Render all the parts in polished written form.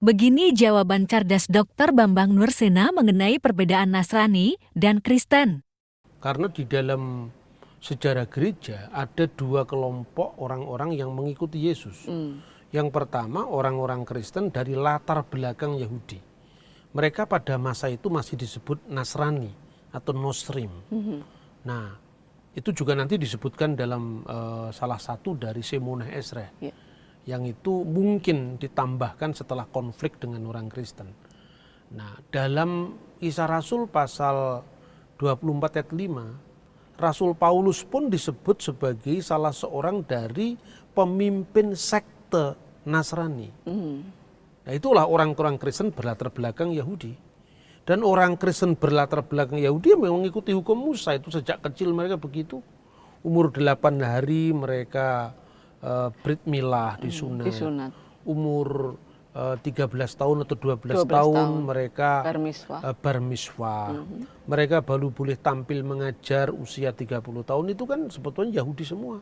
Begini jawaban cerdas Dr. Bambang Nursena mengenai perbedaan Nasrani dan Kristen. Karena di dalam sejarah gereja ada dua kelompok orang-orang yang mengikuti Yesus. Yang pertama orang-orang Kristen dari latar belakang Yahudi. Mereka pada masa itu masih disebut Nasrani atau Nosrim. Nah, itu juga nanti disebutkan dalam salah satu dari Shemoneh Esrei. Yang itu mungkin ditambahkan setelah konflik dengan orang Kristen. Nah, dalam Kisah Rasul pasal 24 ayat 5, Rasul Paulus pun disebut sebagai salah seorang dari pemimpin sekte Nasrani. Nah, itulah orang-orang Kristen berlatar belakang Yahudi. Dan orang Kristen berlatar belakang Yahudi memang mengikuti hukum Musa, itu sejak kecil mereka begitu. Umur 8 hari mereka Brit Milah disunat. Umur 13 tahun atau 12 tahun mereka bar miswah. Mereka baru boleh tampil mengajar usia 30 tahun, itu kan sebetulnya Yahudi semua.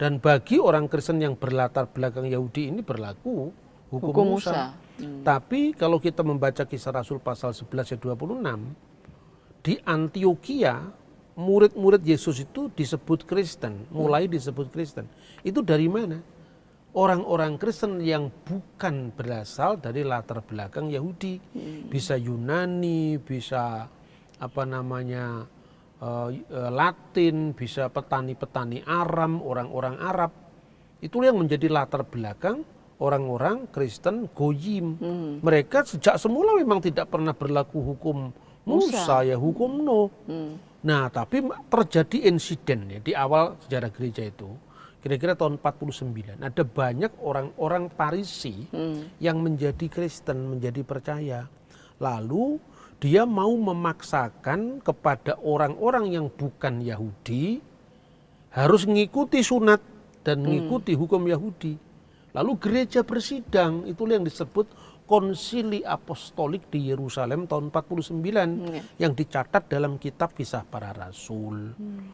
Dan bagi orang Kristen yang berlatar belakang Yahudi ini berlaku hukum Musa. Tapi kalau kita membaca Kisah Rasul pasal 11 ayat 26, di Antioquia murid-murid Yesus itu disebut Kristen, mulai disebut Kristen. Itu dari mana? Orang-orang Kristen yang bukan berasal dari latar belakang Yahudi. Bisa Yunani, bisa Latin, bisa petani-petani Aram, orang-orang Arab. Itulah yang menjadi latar belakang orang-orang Kristen Goyim. Mereka sejak semula memang tidak pernah berlaku hukum Musa, ya hukum Nuh. Nah, tapi terjadi insiden ya di awal sejarah gereja itu, kira-kira tahun 49. Ada banyak orang-orang Parisi yang menjadi Kristen, menjadi percaya. Lalu dia mau memaksakan kepada orang-orang yang bukan Yahudi harus mengikuti sunat dan mengikuti hukum Yahudi. Lalu gereja bersidang, itulah yang disebut Konsili Apostolik di Yerusalem tahun 49 yang dicatat dalam kitab Kisah Para Rasul.